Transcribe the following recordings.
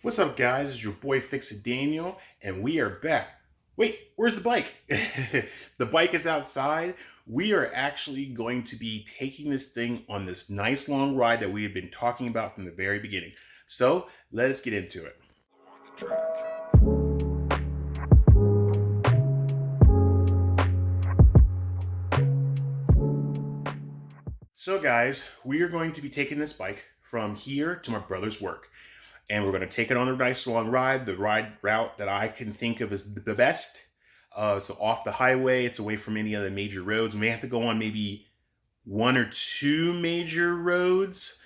What's up, guys? It's your boy Fix It Daniel, and we are back. Wait, where's the bike? The bike is outside. We are actually going to be taking this thing on this nice long ride that we have been talking about from the very beginning. So let us get into it. So, guys, we are going to be taking this bike from here to my brother's work. And we're going to take it on a nice long ride, the ride route that I can think of as the best. So off the highway, it's away from any other major roads. We may have to go on maybe one or two major roads,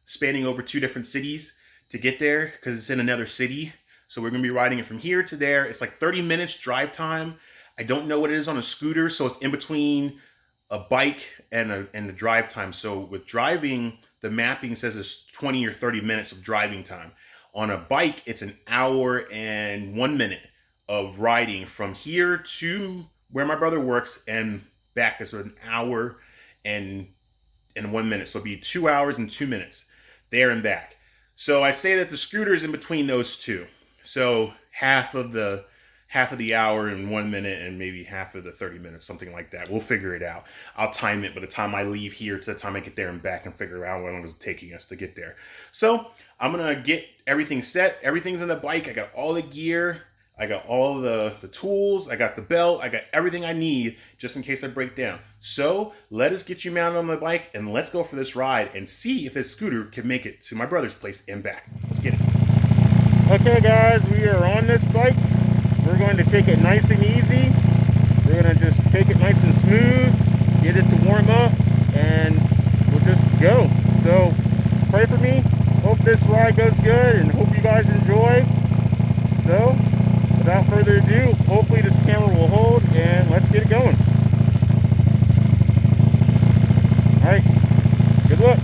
spanning over two different cities to get there because it's in another city. So we're going to be riding it from here to there. It's like 30 minutes drive time. I don't know what it is on a scooter, so it's in between a bike and a drive time. So with driving, the mapping says it's 20 or 30 minutes of driving time. On a bike, it's an hour and 1 minute of riding from here to where my brother works and back. Is an hour and 1 minute. So it'll be 2 hours and 2 minutes there and back. So I say that the scooter is in between those two. So half of the hour and 1 minute and maybe half of the 30 minutes, something like that. We'll figure it out. I'll time it by the time I leave here to the time I get there and back and figure out how long it's taking us to get there. So I'm going to get everything set. Everything's in the bike. I got all the gear. I got all the tools. I got the belt. I got everything I need just in case I break down. So let us get you mounted on the bike and let's go for this ride and see if this scooter can make it to my brother's place and back. Let's get it. Okay, guys, we are on this bike. We're going to take it nice and easy. We're going to just take it nice and smooth, get it to warm up, and we'll just go. So pray for me. Hope this ride goes good and hope you guys enjoy. So without further ado, hopefully this camera will hold and let's get it going. All right, good luck.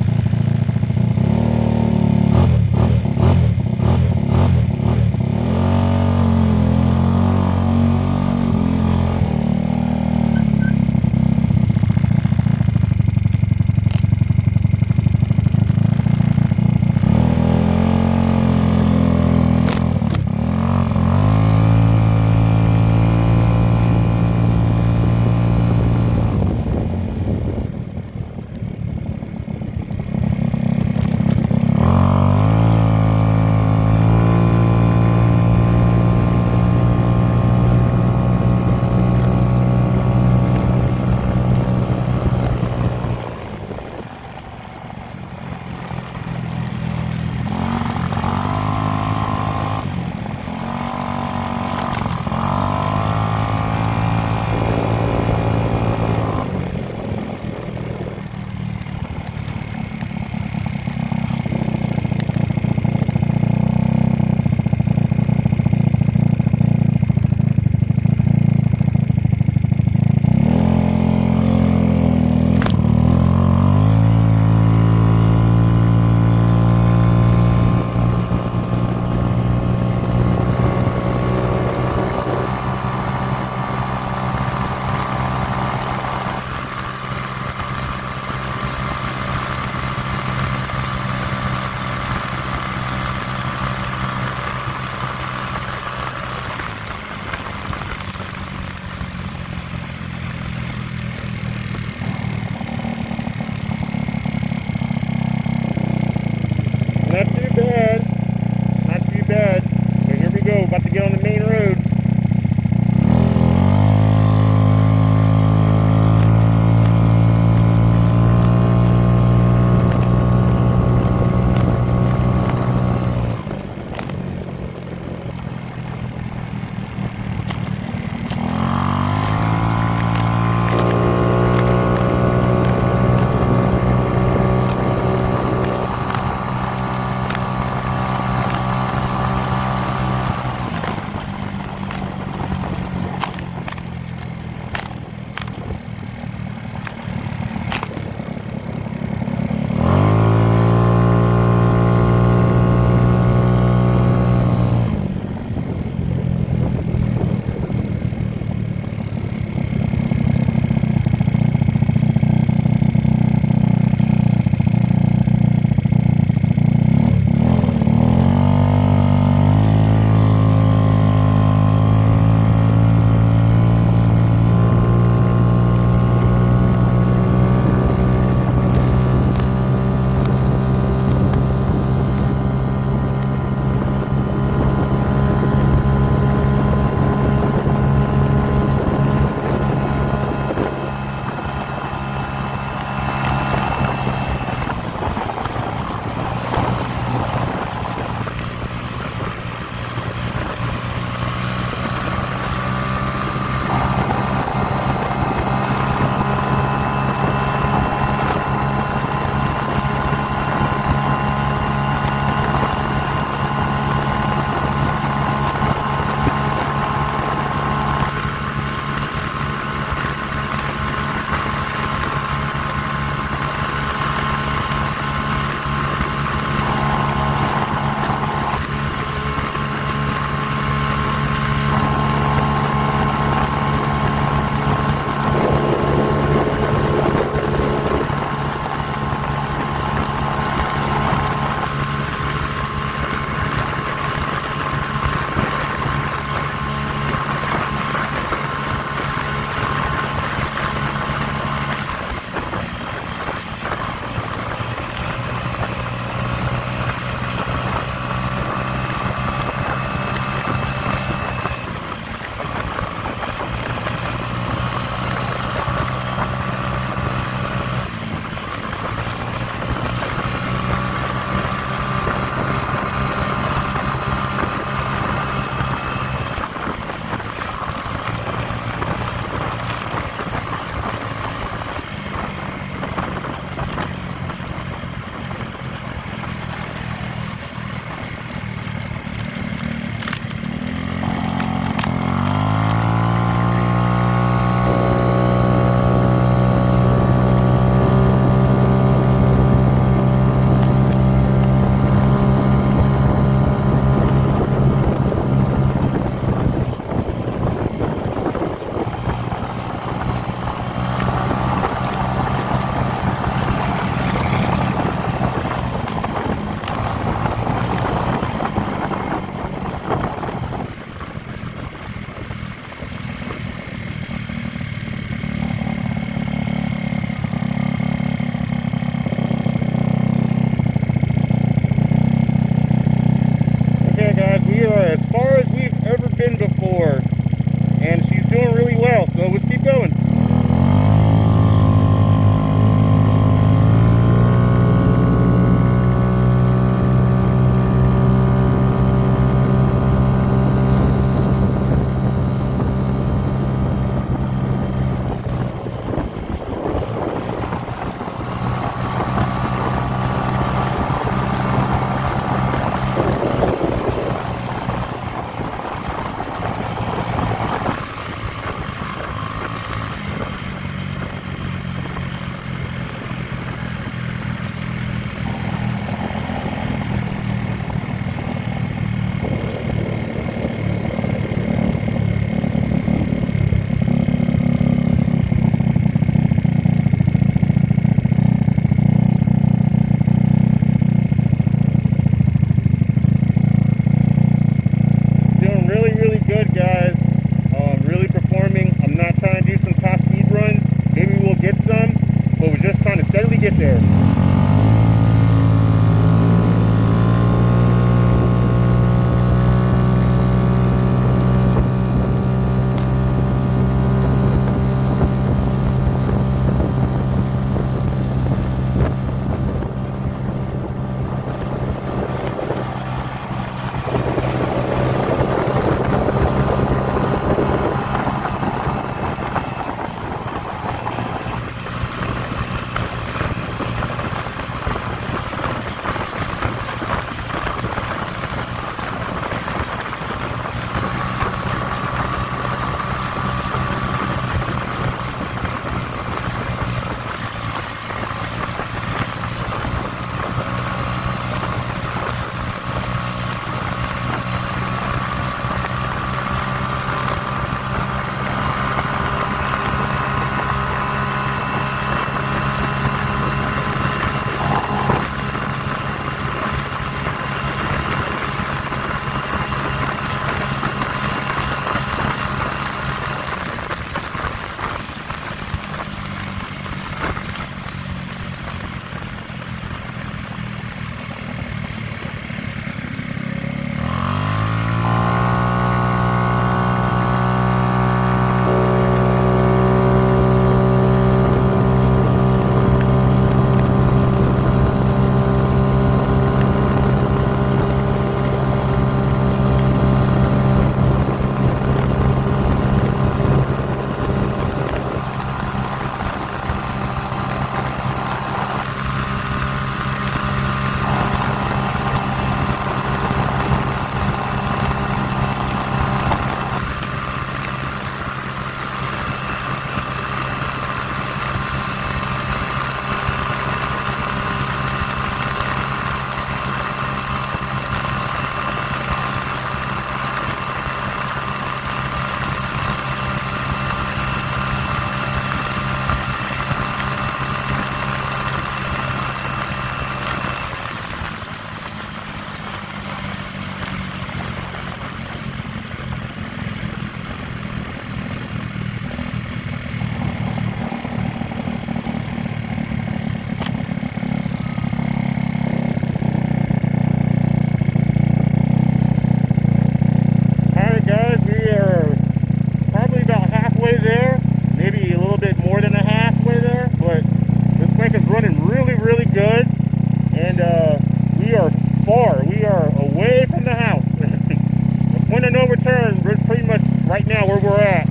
away from the house. The point of no return, we're pretty much right now where we're at.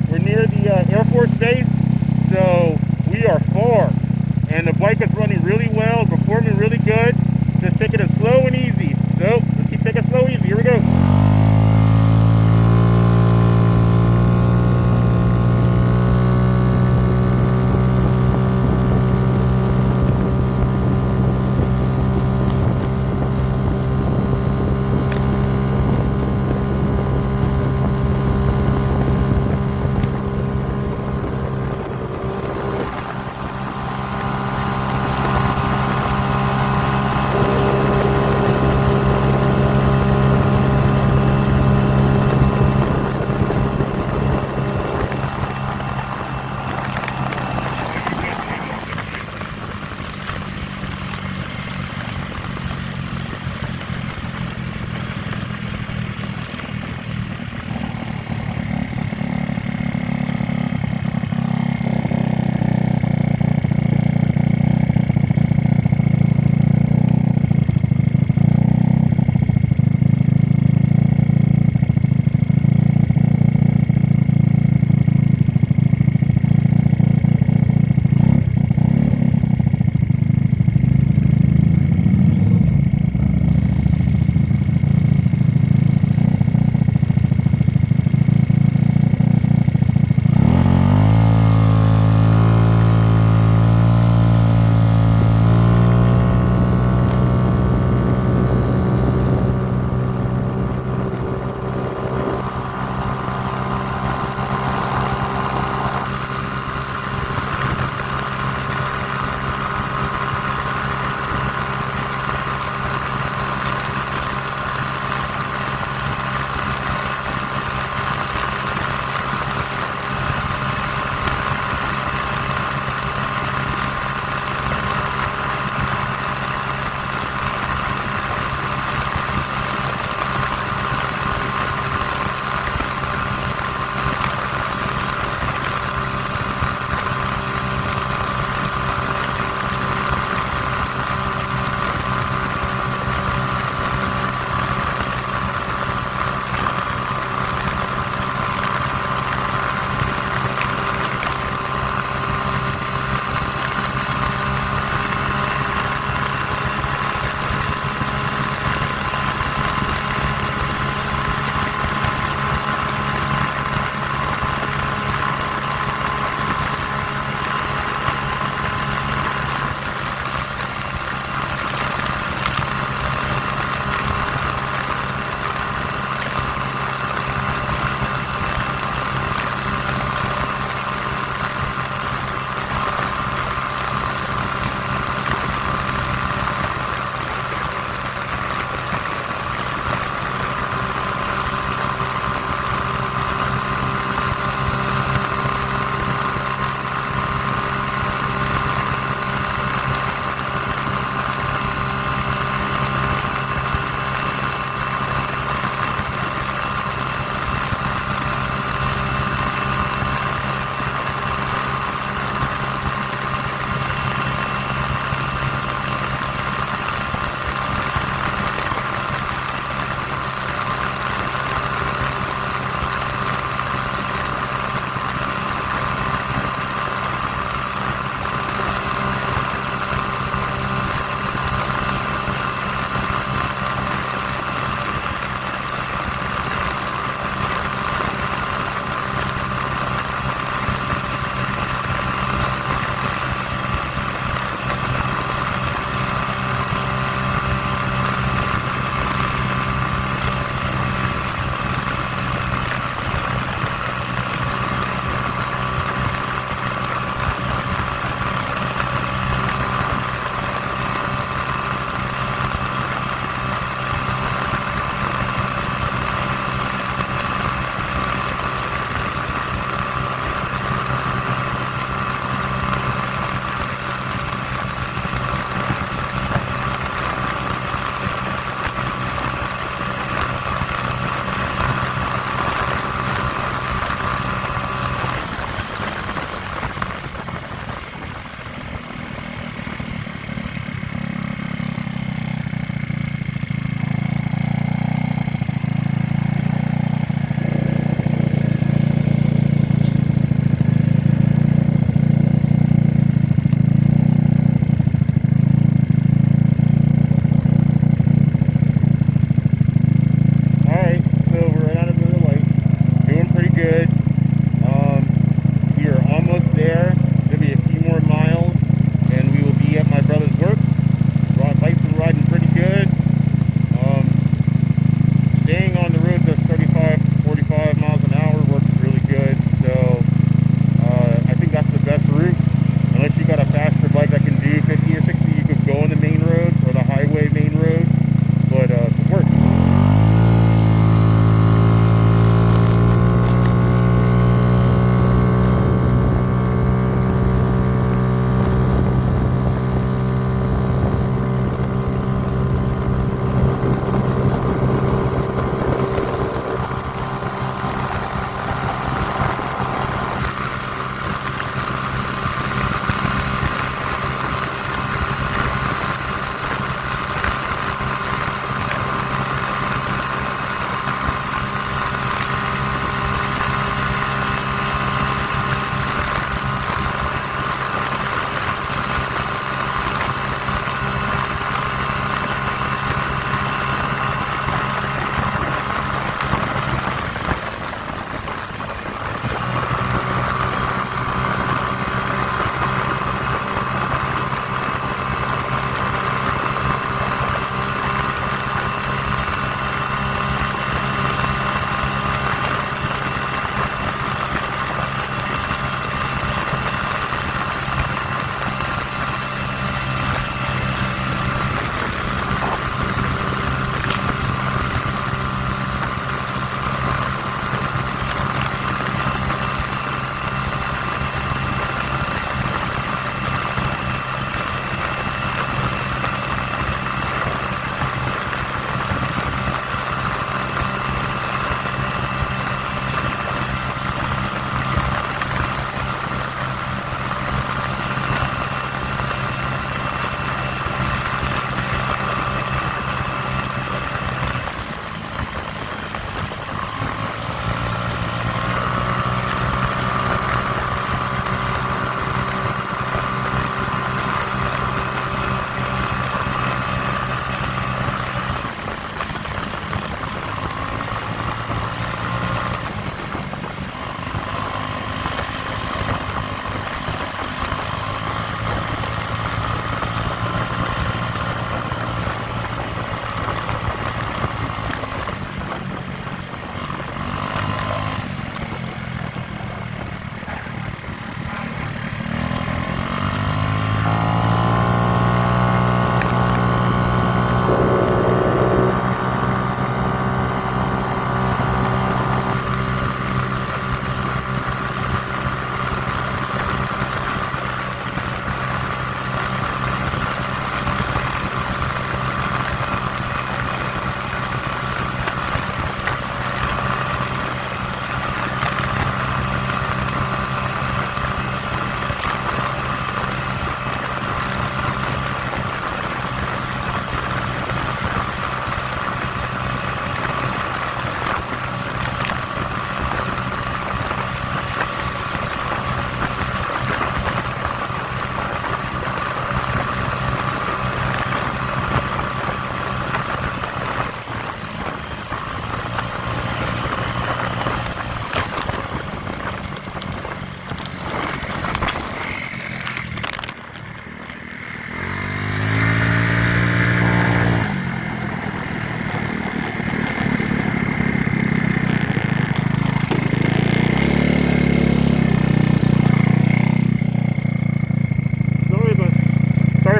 We're near the Air Force Base, so we are far. And the bike is running really well, performing really good. Just taking it slow and easy. So let's keep taking it slow and easy. Here we go.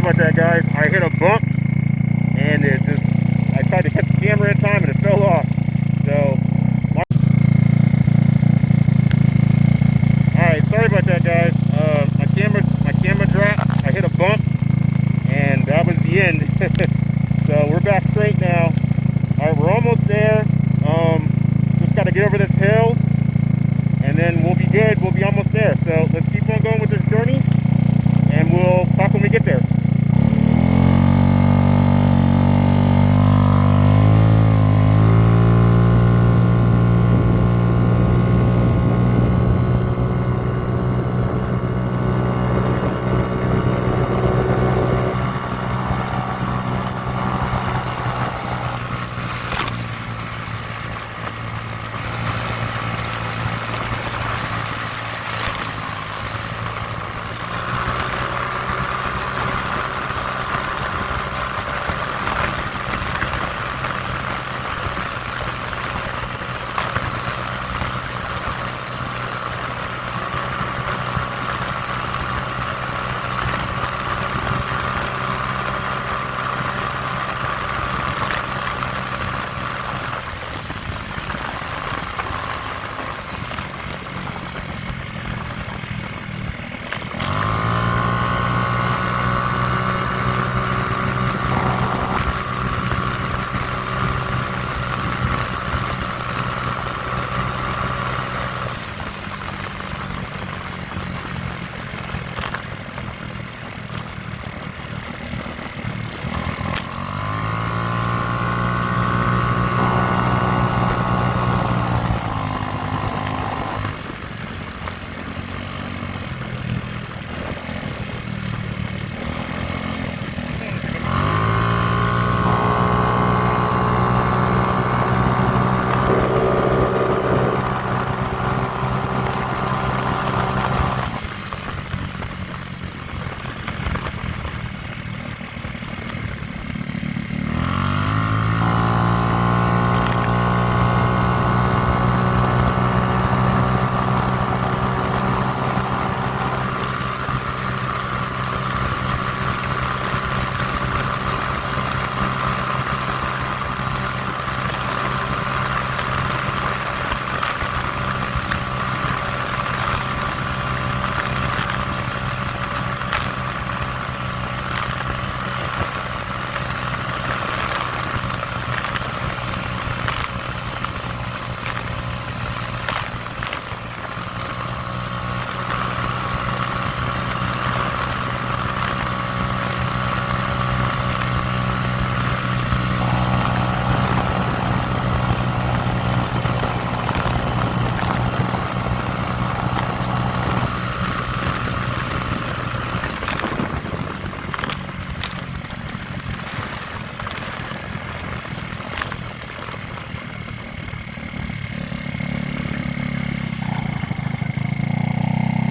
about that, guys. I hit a bump and I tried to catch the camera in time and it fell off. So, alright, sorry about that, guys. My camera dropped. I hit a bump and that was the end. So we're back straight now. Alright, we're almost there. Just got to get over this hill and then we'll be good. We'll be almost there. So let's keep on going with this journey and we'll talk when we get there.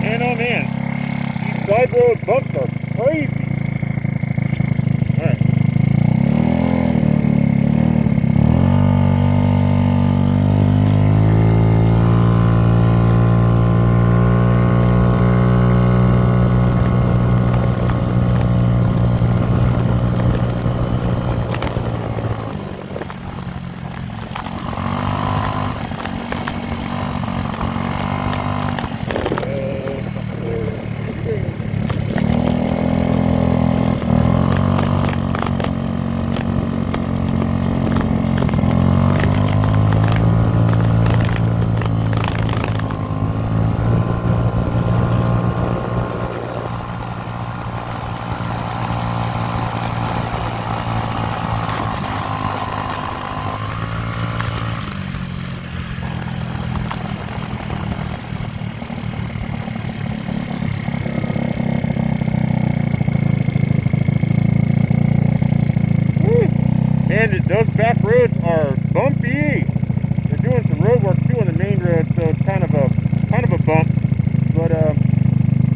Man, oh man, these side road bumps are crazy. Alright. Man, those back roads are bumpy. They're doing some road work too on the main road, so it's kind of a bump. But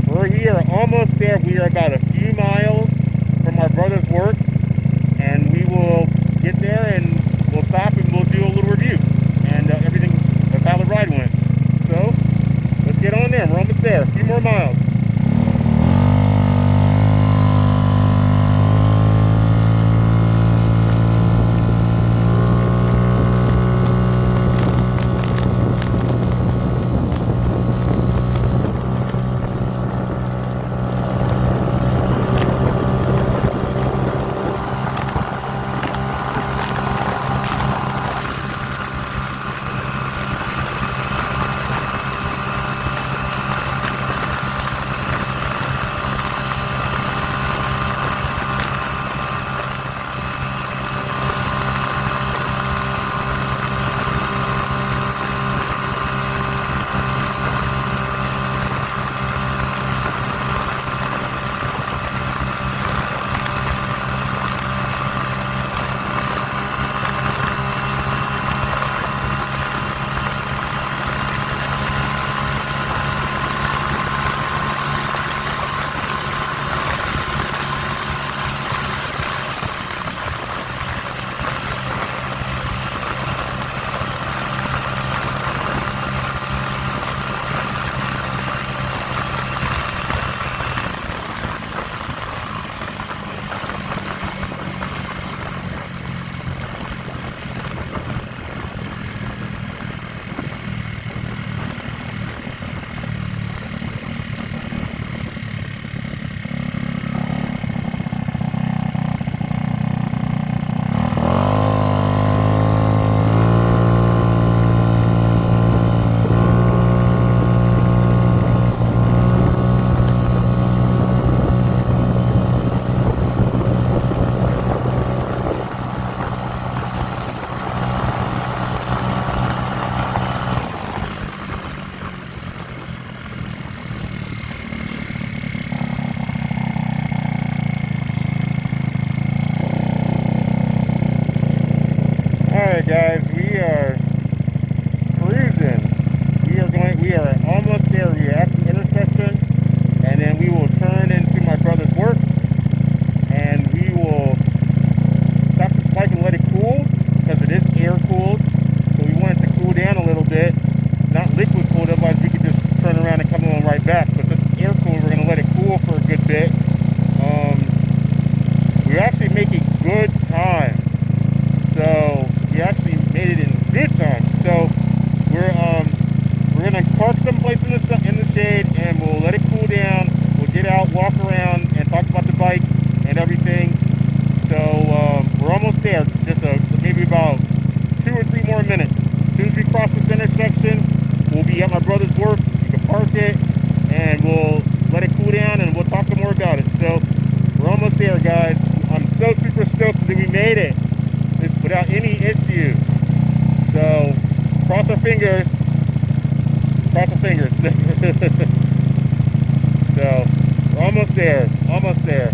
we're here, almost there. We are about a few miles from our brother's work, and we will get there and we'll stop and we'll do a little review and everything of how the ride went. So let's get on there. We're almost there. A few more miles. actually made it in good time. So we're gonna park someplace in the shade, and we'll let it cool down. We'll get out, walk around, and talk about the bike and everything. So we're almost there. Just maybe about 2 or 3 more minutes. As soon as we cross this intersection, we'll be at my brother's work. You can park it, and we'll let it cool down, and we'll talk more about it. So we're almost there, guys. I'm so super stoked that we made it without any issue. So cross our fingers. Cross our fingers. So we're almost there. Almost there.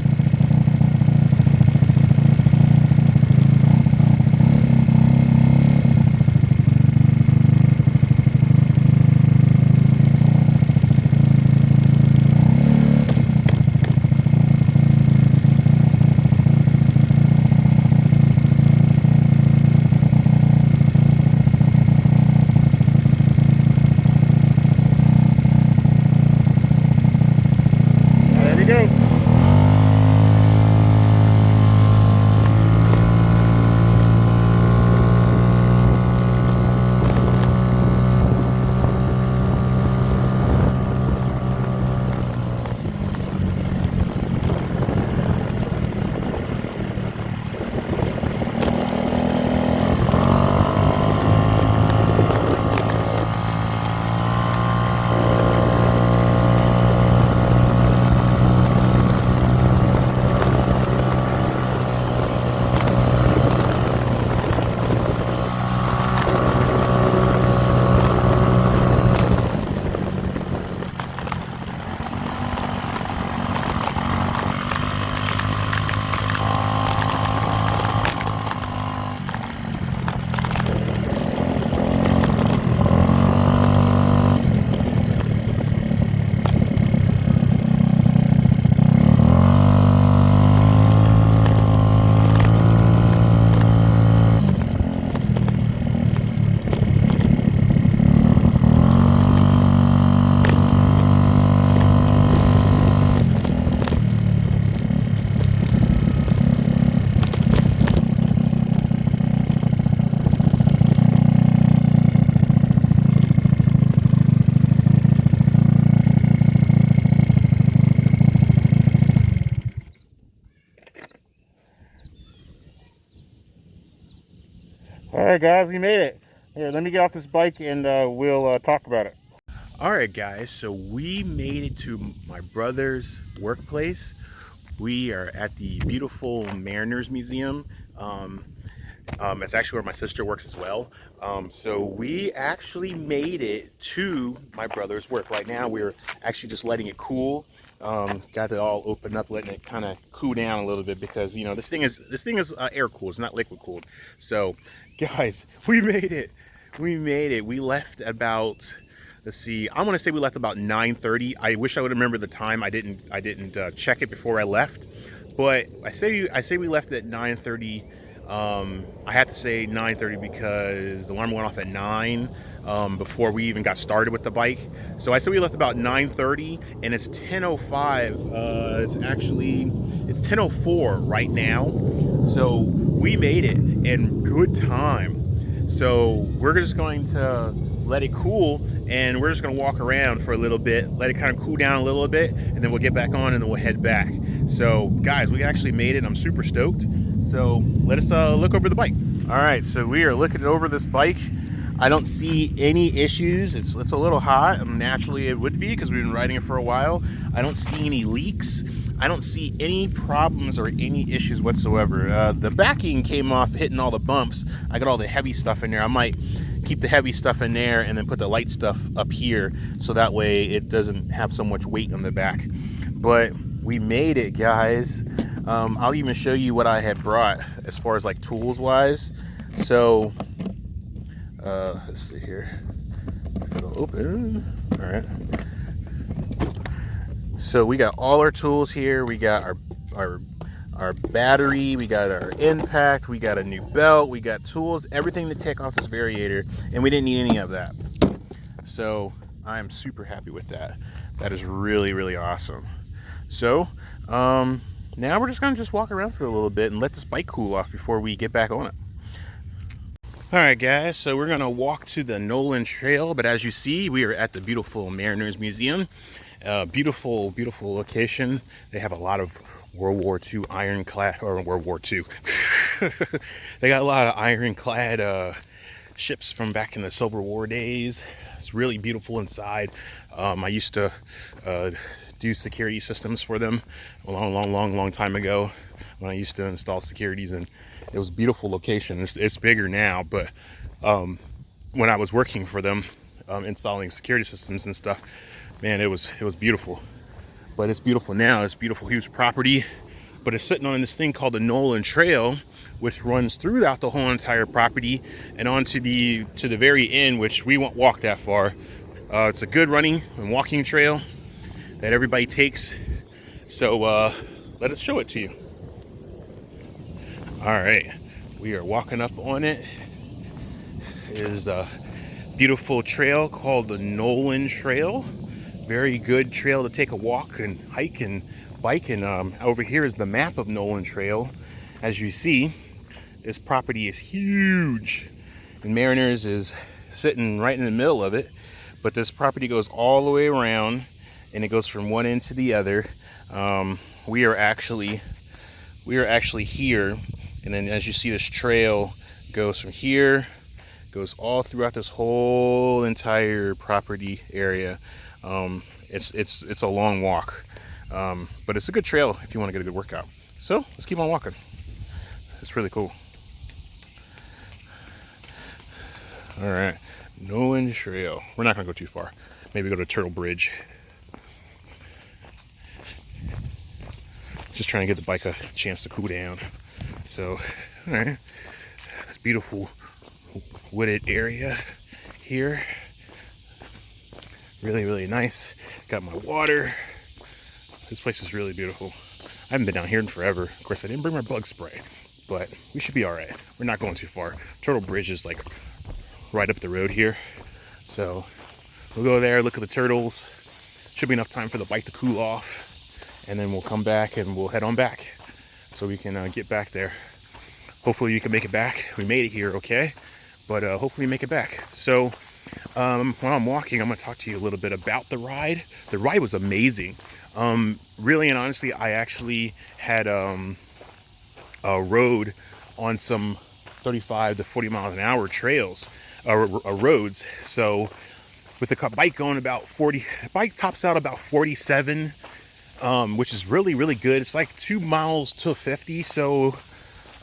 Go. All right, guys, we made it. Here, let me get off this bike, and we'll talk about it. All right, guys, so we made it to my brother's workplace. We are at the beautiful Mariners Museum. It's actually where my sister works as well. So we actually made it to my brother's work. Right now, we're actually just letting it cool. Got it all open up, letting it kind of cool down a little bit because this thing is air cooled, it's not liquid cooled. So, guys, we made it. We made it. We left about. Let's see. I'm gonna say we left about 9:30. I wish I would remember the time. I didn't check it before I left, but I say we left at 9:30. I have to say 9:30 because the alarm went off at 9 before we even got started with the bike. So I say we left about 9:30, and it's 10:05. It's 10:04 right now. So we made it in good time. So we're just going to let it cool, and we're just going to walk around for a little bit, let it kind of cool down a little bit, and then we'll get back on and then we'll head back. So guys, we actually made it. I'm super stoked. So let us look over the bike. All right, so we are looking over this bike. I don't see any issues. It's a little hot. Naturally it would be because we've been riding it for a while. I don't see any leaks. I don't see any problems or any issues whatsoever. The backing came off hitting all the bumps. I got all the heavy stuff in there. I might keep the heavy stuff in there and then put the light stuff up here so that way it doesn't have so much weight on the back. But we made it, guys. I'll even show you what I had brought as far as like tools wise. So let's see here if it'll open. All right, so we got all our tools here. We got our battery, we got our impact, we got a new belt, we got tools, everything to take off this variator, and we didn't need any of that. So I'm super happy with that. That is really, really awesome. So now we're just gonna walk around for a little bit and let this bike cool off before we get back on it. All right, guys, so we're gonna walk to the Nolan Trail, but as you see, we are at the beautiful Mariners Museum. Beautiful, beautiful location. They have a lot of World War II ironclad, or World War II. They got a lot of ironclad ships from back in the Civil War days. It's really beautiful inside. I used to do security systems for them a long time ago when I used to install securities, and it was a beautiful location. It's bigger now, but when I was working for them, installing security systems and stuff, man, it was beautiful. But it's beautiful now. It's beautiful, huge property, but it's sitting on this thing called the Nolan Trail, which runs throughout the whole entire property and on to the very end, which we won't walk that far. It's a good running and walking trail that everybody takes. So let us show it to you. All right, we are walking up on it. It is a beautiful trail called the Nolan Trail. Very good trail to take a walk and hike and bike. And over here is the map of Nolan Trail. As you see, this property is huge, and Mariners is sitting right in the middle of it. But this property goes all the way around, and it goes from one end to the other. We are actually here, and then as you see, this trail goes from here, goes all throughout this whole entire property area. It's a long walk, but it's a good trail if you want to get a good workout. So let's keep on walking. It's really cool. All right, Nolan Trail. We're not gonna go too far. Maybe go to Turtle Bridge. Just trying to get the bike a chance to cool down. So, all right, this beautiful wooded area here. Really, really nice. Got my water. This place is really beautiful. I haven't been down here in forever. Of course, I didn't bring my bug spray, but we should be all right. We're not going too far. Turtle Bridge is like right up the road here. So we'll go there, look at the turtles. Should be enough time for the bike to cool off. And then we'll come back and we'll head on back so we can get back there. Hopefully you can make it back. We made it here okay, but hopefully we make it back. So while I'm walking, I'm going to talk to you a little bit about the ride. The ride was amazing. Really and honestly, I actually had a road on some 35 to 40 miles an hour trails, roads. So with the bike going about 40, the bike tops out about 47, which is really, really good. It's like 2 miles to 50. So,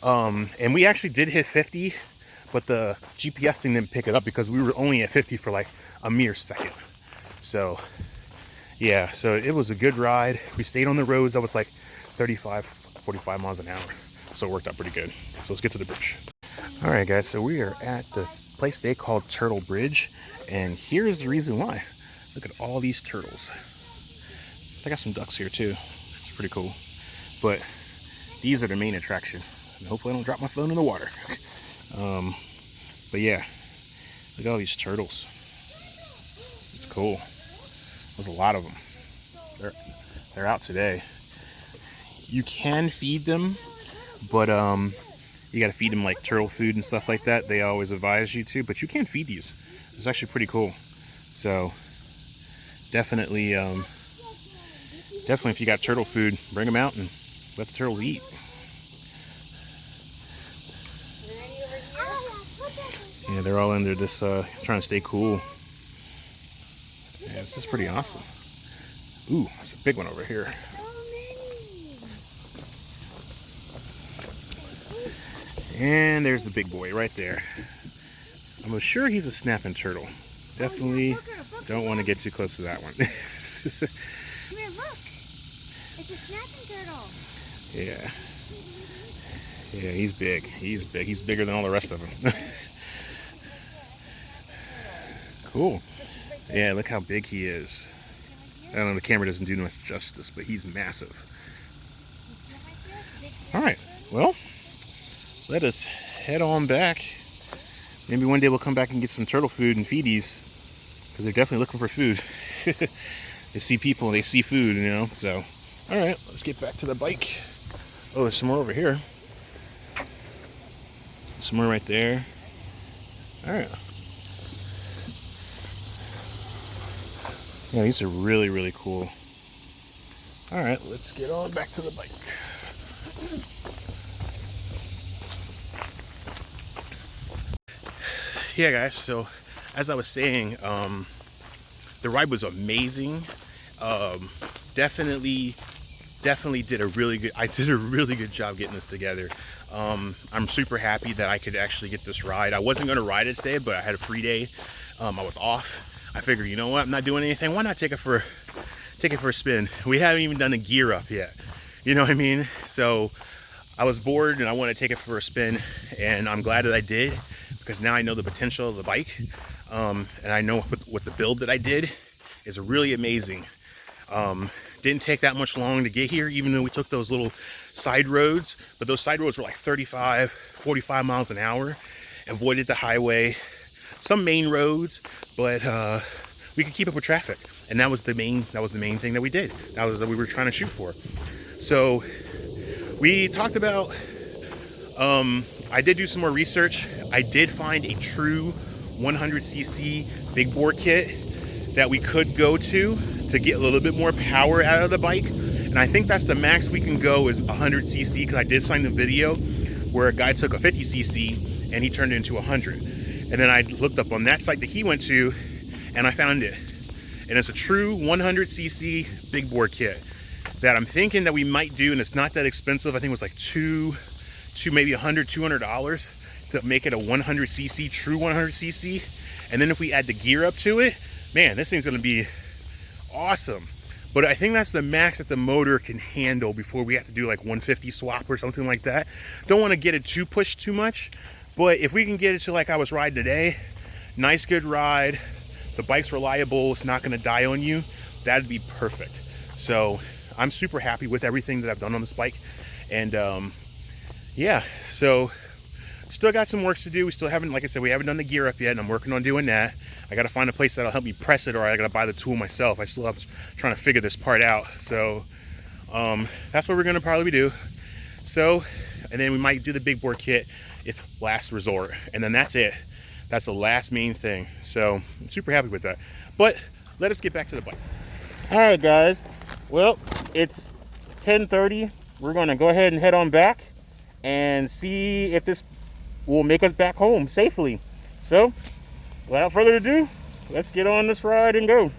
and we actually did hit 50, but the GPS thing didn't pick it up because we were only at 50 for like a mere second. So yeah, so it was a good ride. We stayed on the roads. I was like 35, 45 miles an hour. So it worked out pretty good. So let's get to the bridge. All right, guys. So we are at the place they call Turtle Bridge. And here's the reason why. Look at all these turtles. I got some ducks here too. It's pretty cool. But these are the main attraction. And hopefully I don't drop my phone in the water. But yeah, look at all these turtles. It's cool. There's a lot of them. They're out today. You can feed them, but you got to feed them like turtle food and stuff like that. They always advise you to, but you can feed these. It's actually pretty cool. So definitely if you got turtle food, bring them out and let the turtles eat. Yeah, they're all under this, trying to stay cool. Yeah, this is pretty awesome. Ooh, there's a big one over here. And there's the big boy right there. I'm sure he's a snapping turtle. Definitely don't want to get too close to that one. Come here, look. It's a snapping turtle. Yeah. Yeah, he's big. He's big. He's bigger than all the rest of them. Cool. Yeah, look how big he is. I don't know, the camera doesn't do much justice, but he's massive. Alright, well, let us head on back. Maybe one day we'll come back and get some turtle food and feed these, because they're definitely looking for food. They see people and they see food, you know, so. Alright, let's get back to the bike. Oh, there's some more over here. Some more right there. All right. Yeah, these are really, really cool. All right, let's get on back to the bike. Yeah, guys, so as I was saying, the ride was amazing. Definitely did a really good, I did a really good job getting this together. I'm super happy that I could actually get this ride. I wasn't going to ride it today, but I had a free day. I was off. I figured, you know what, I'm not doing anything. Why not take it for a spin? We haven't even done a gear up yet. You know what I mean? So I was bored and I wanted to take it for a spin, and I'm glad that I did, because now I know the potential of the bike. And I know what the build that I did is really amazing. Didn't take that much long to get here, even though we took those little side roads, but those side roads were like 35, 45 miles an hour. Avoided the highway, some main roads, but we could keep up with traffic, and that was the main thing that we did. That was that we were trying to shoot for. So we talked about, I did do some more research. I did find a true 100cc big bore kit that we could go to get a little bit more power out of the bike. And I think that's the max we can go is 100cc, because I did find the video where a guy took a 50cc and he turned it into 100. And then I looked up on that site that he went to and I found it. And it's a true 100cc big bore kit that I'm thinking that we might do, and it's not that expensive. I think it was like maybe $200 to make it a 100cc, true 100cc. And then if we add the gear up to it, man, this thing's gonna be awesome. But I think that's the max that the motor can handle before we have to do like 150 swap or something like that. Don't want to get it too pushed too much, but if we can get it to like I was riding today, nice good ride, the bike's reliable, it's not going to die on you, that'd be perfect. So I'm super happy with everything that I've done on this bike. And yeah, so still got some work to do. We still haven't, like I said, we haven't done the gear up yet, and I'm working on doing that. I got to find a place that'll help me press it, or I got to buy the tool myself. I still have trying to figure this part out. So that's what we're going to probably do. So, and then we might do the big bore kit if last resort. And then that's it. That's the last main thing. So I'm super happy with that. But let us get back to the bike. All right, guys. Well, it's 10:30. We're going to go ahead and head on back and see if this will make us back home safely. So, without further ado, let's get on this ride and go.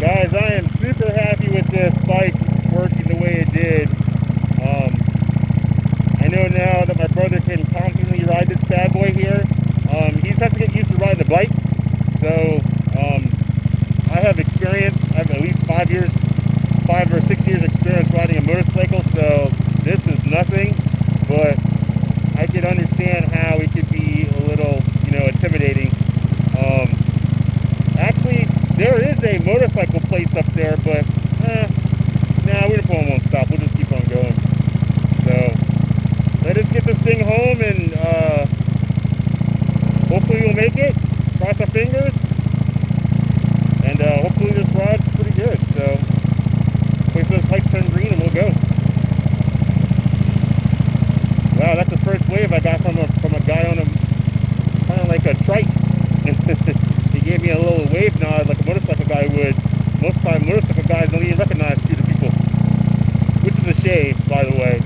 Guys, I am super happy with this bike working the way it did. I know now that my brother can confidently ride this bad boy here. He just has to get used to riding the bike. So I have experience. I have at least 5 or 6 years experience riding a motorcycle. So this is nothing, but I can understand how it could be a little, intimidating. Actually, there is a motorcycle place up neighborhood, most time motorcycle guys don't even recognize scooter people, which is a shame, by the way.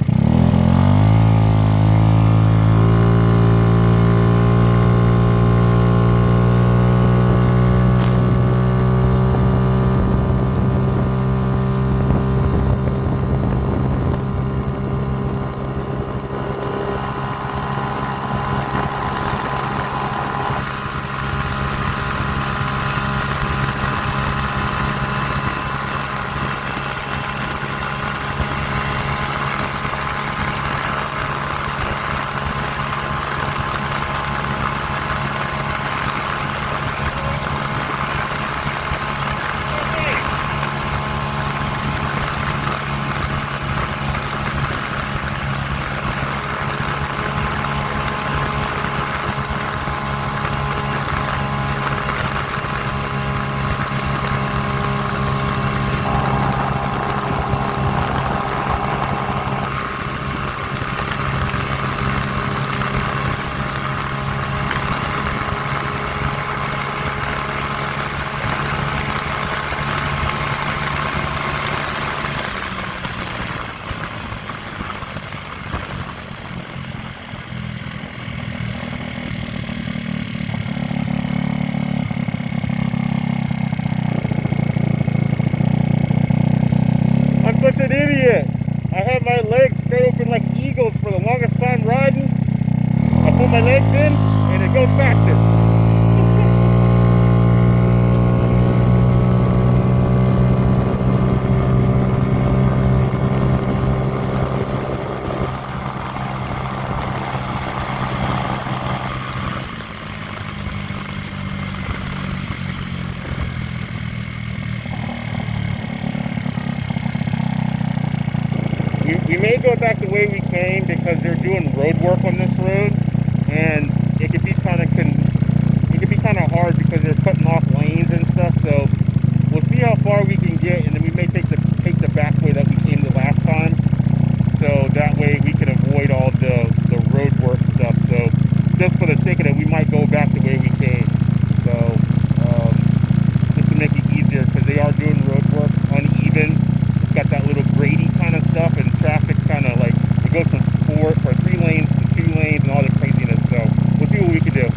I'm such an idiot. I had my legs spread open like eagles for the longest time riding. I pull my legs in and it goes faster. We may go back the way we came because they're doing road work on this road, and it could be kind of hard because they're cutting off lanes and stuff. So we'll see how far we can get, and then we may take the back way that we came the last time. So that way we can avoid all the road work stuff. So just for the sake of it, we might go back the way we came. So just to make it easier, because they are doing road work uneven. It's got that little grady kind of stuff, and traffic's kind of like, it goes from 3 lanes to 2 lanes and all the craziness. So we'll see what we can do.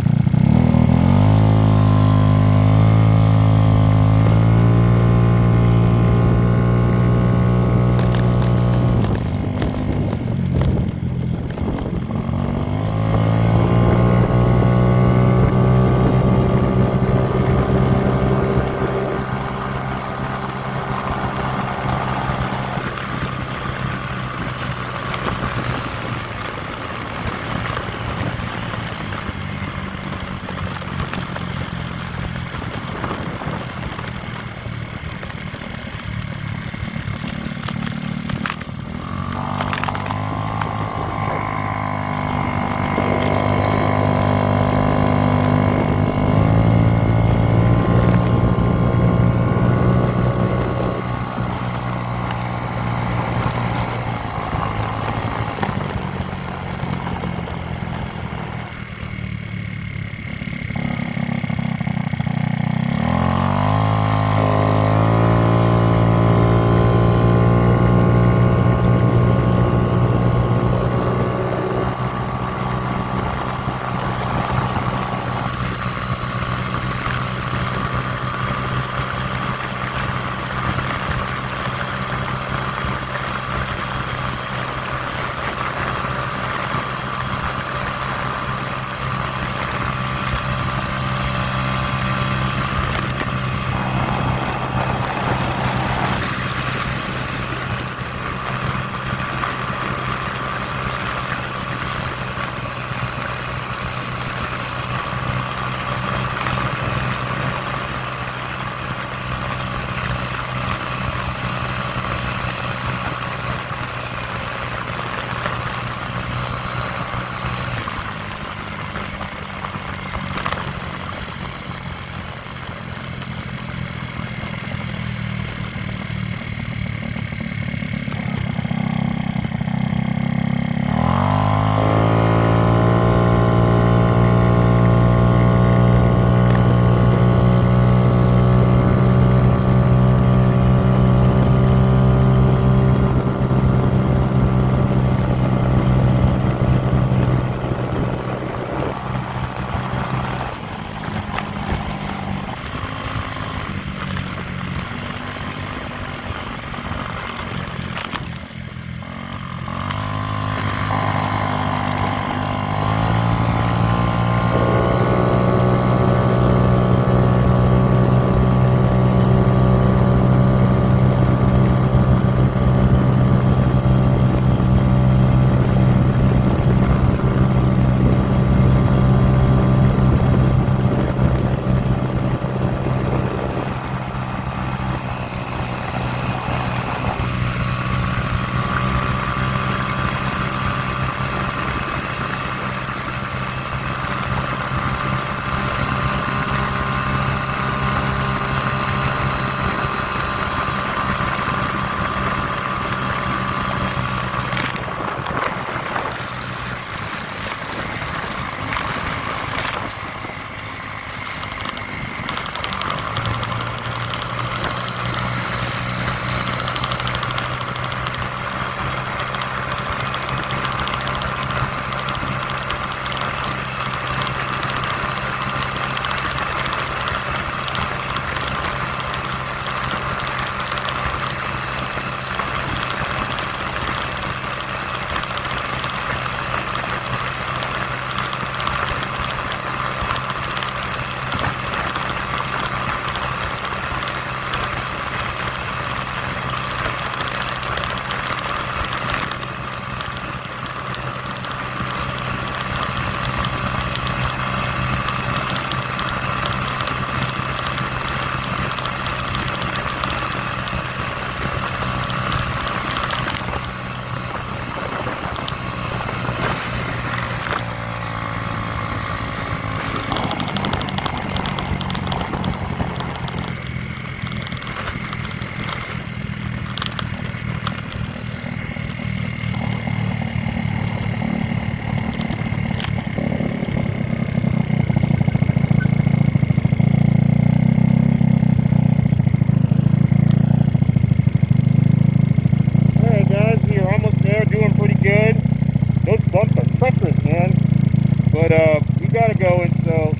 But we got to go, and so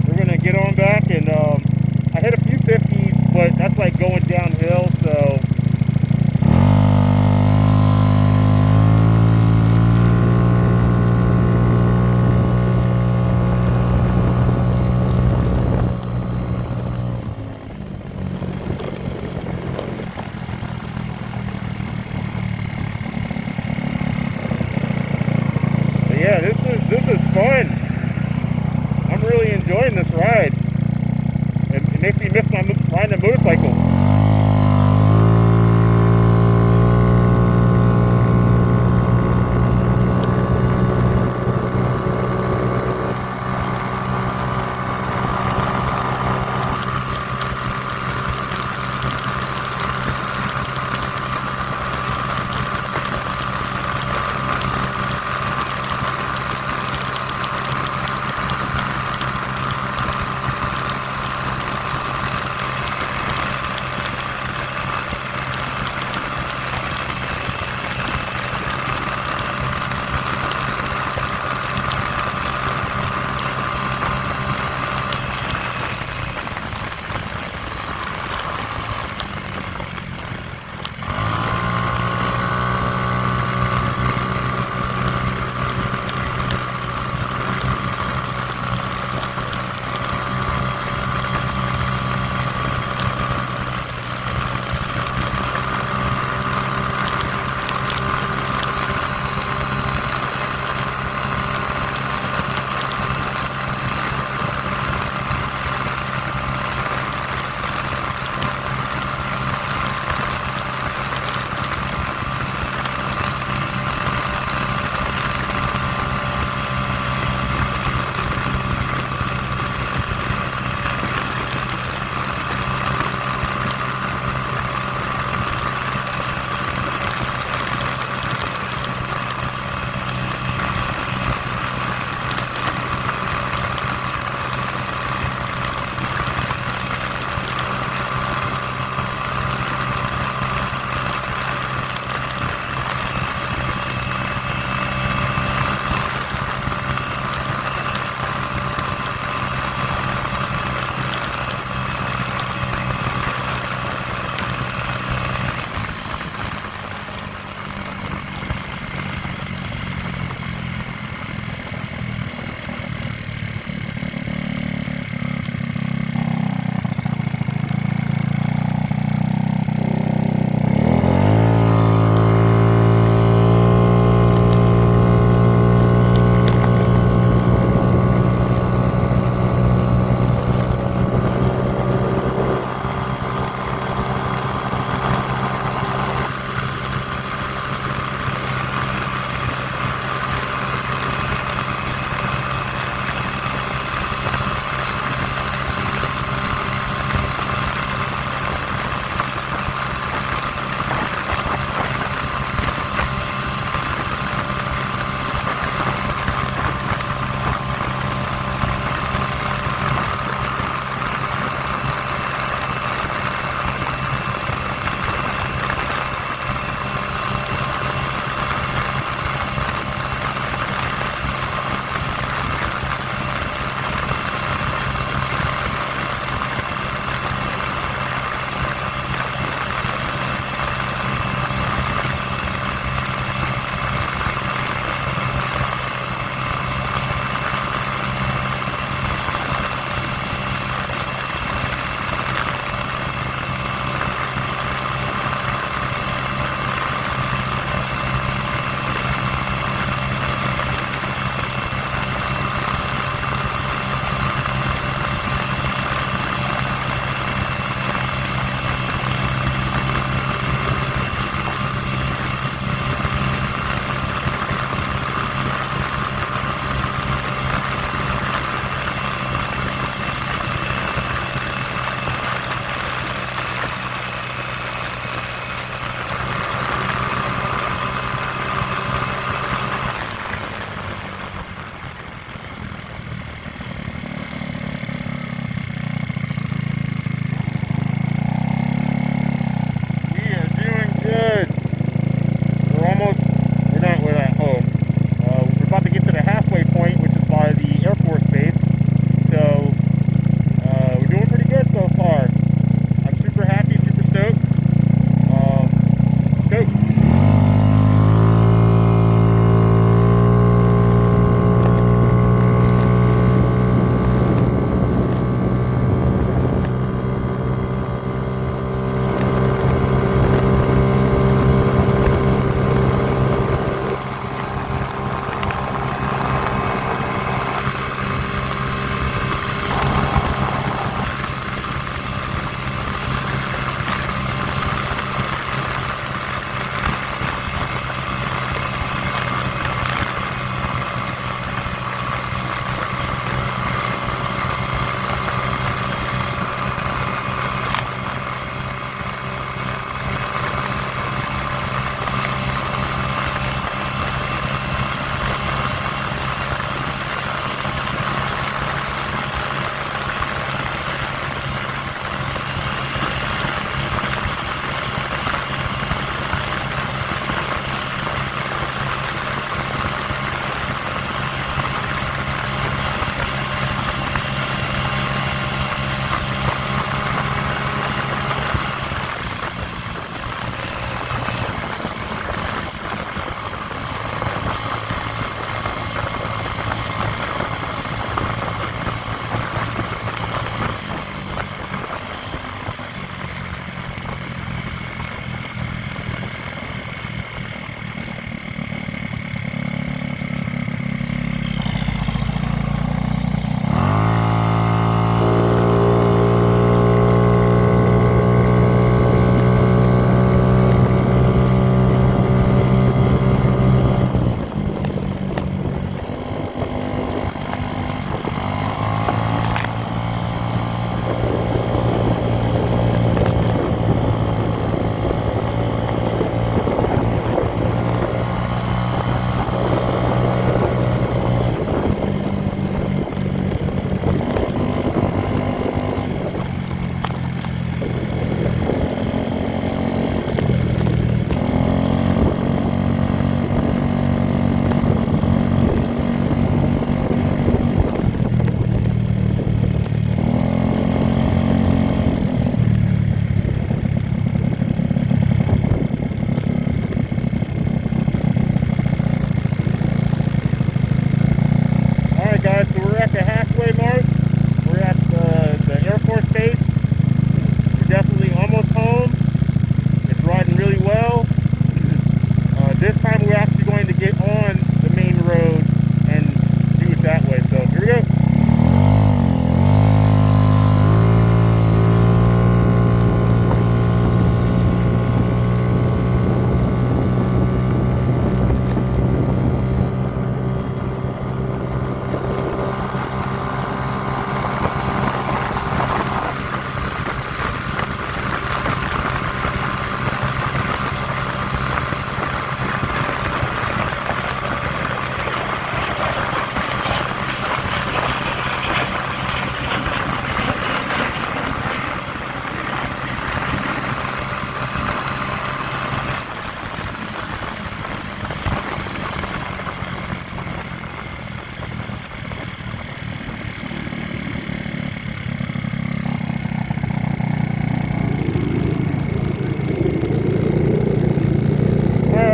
we're going to get on back. And I hit a few 50s, but that's like going downhill, so... Yeah, this is fun.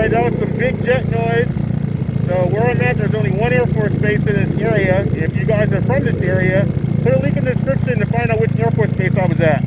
guys, that was some big jet noise. So where I'm at, there's only one Air Force base in this area. If you guys are from this area, put a link in the description to find out which Air Force base I was at.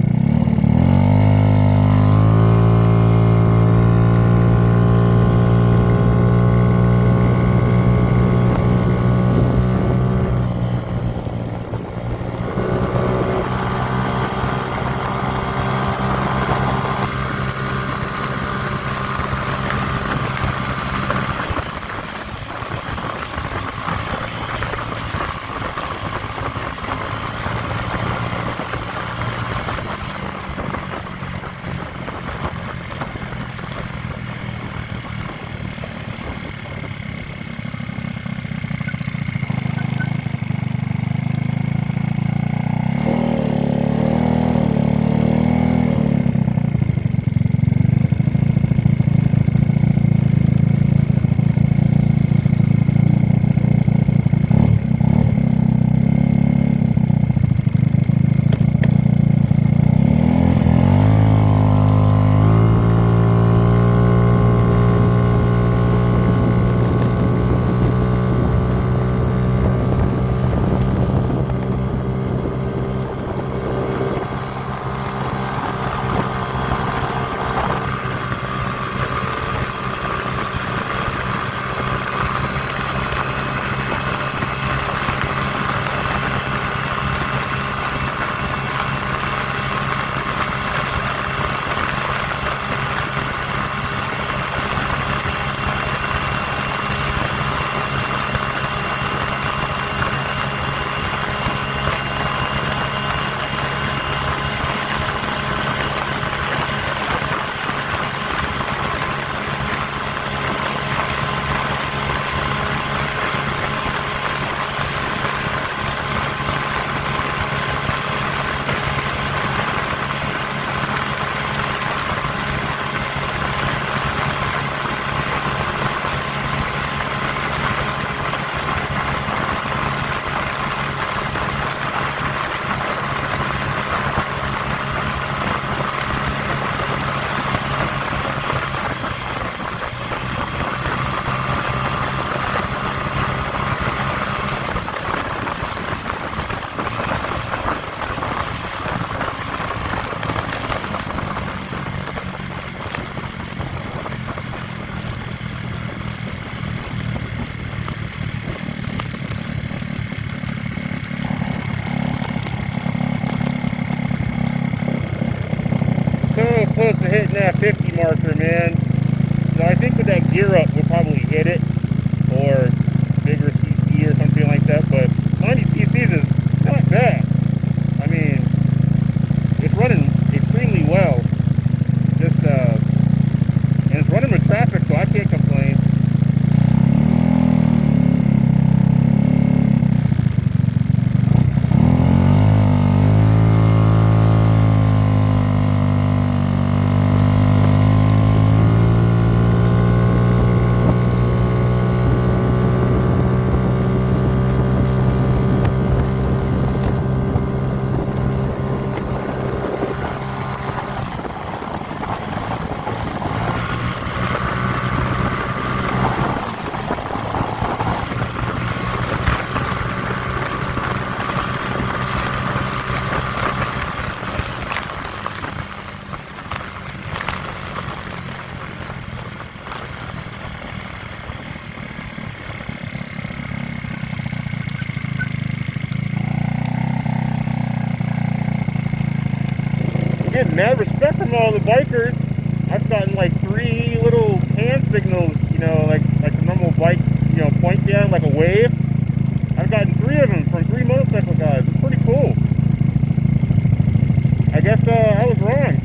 So close to hitting that 50 marker, man. So I think with that gear up, we'll probably hit it, or bigger CC or something like that. But 90 cc's is not bad. I mean, it's running extremely well. Just and it's running with traffic, so I can't complain. Getting mad respect from all the bikers. I've gotten like 3 little hand signals, you know, like a normal bike, you know, point down like a wave. I've gotten 3 of them from 3 motorcycle guys. It's pretty cool. I guess I was wrong.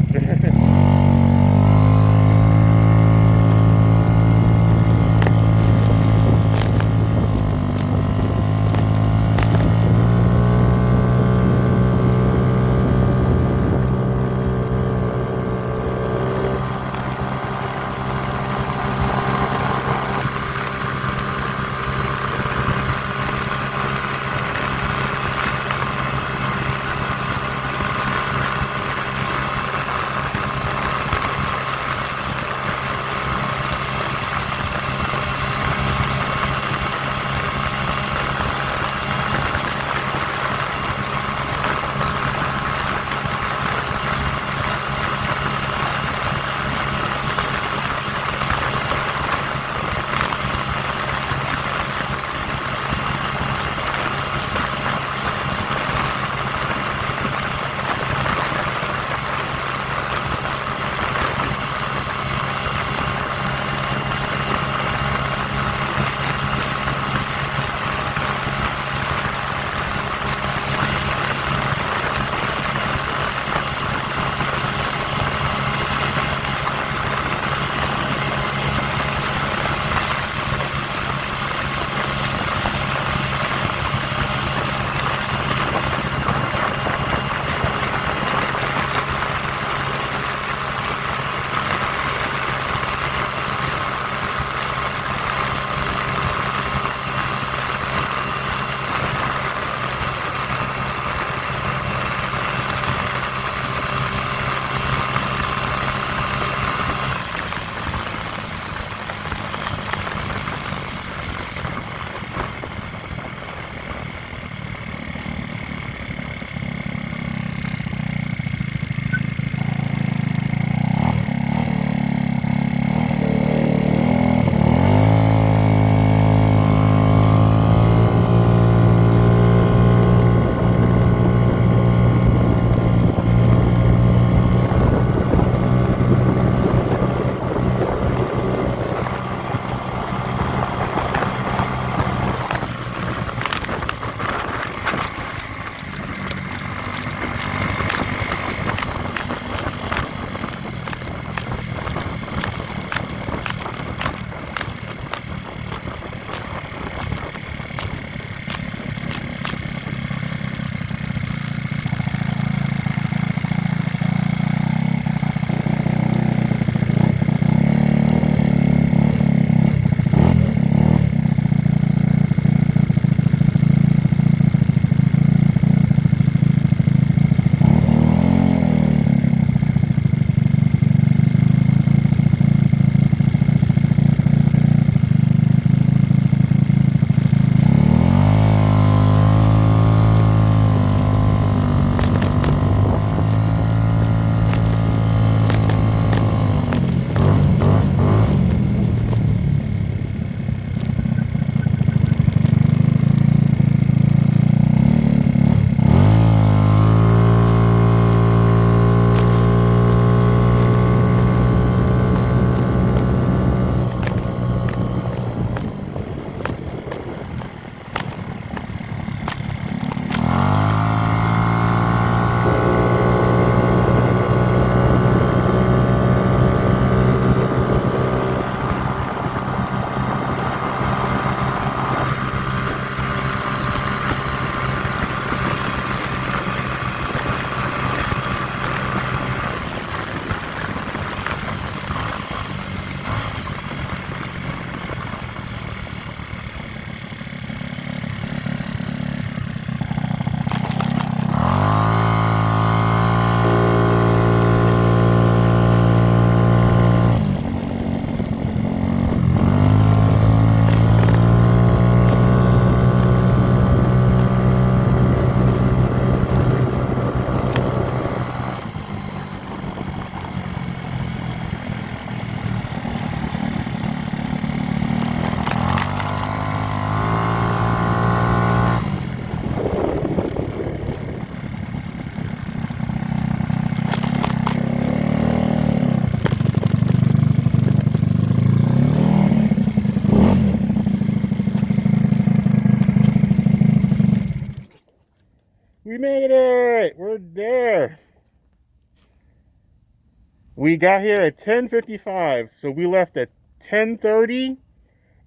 We got here at 10:55, so we left at 10:30,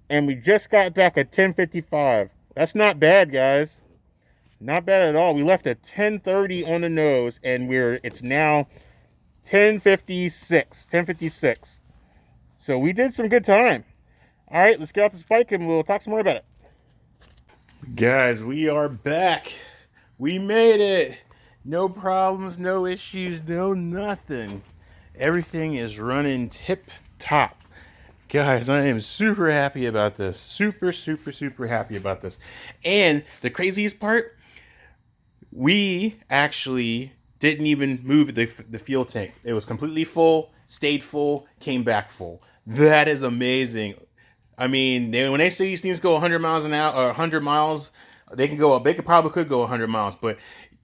and we just got back at 10:55. That's not bad, guys. Not bad at all. We left at 10:30 on the nose, and it's now 10:56. 10:56. So we did some good time. All right, let's get off this bike and we'll talk some more about it. Guys, we are back. We made it. No problems, no issues, no nothing. Everything is running tip top. Guys, I am super happy about this. Super, super, super happy about this. And the craziest part, we actually didn't even move the fuel tank. It was completely full, stayed full, came back full. That is amazing. I mean, when they say these things go 100 miles an hour or 100 miles, they probably could go 100 miles, but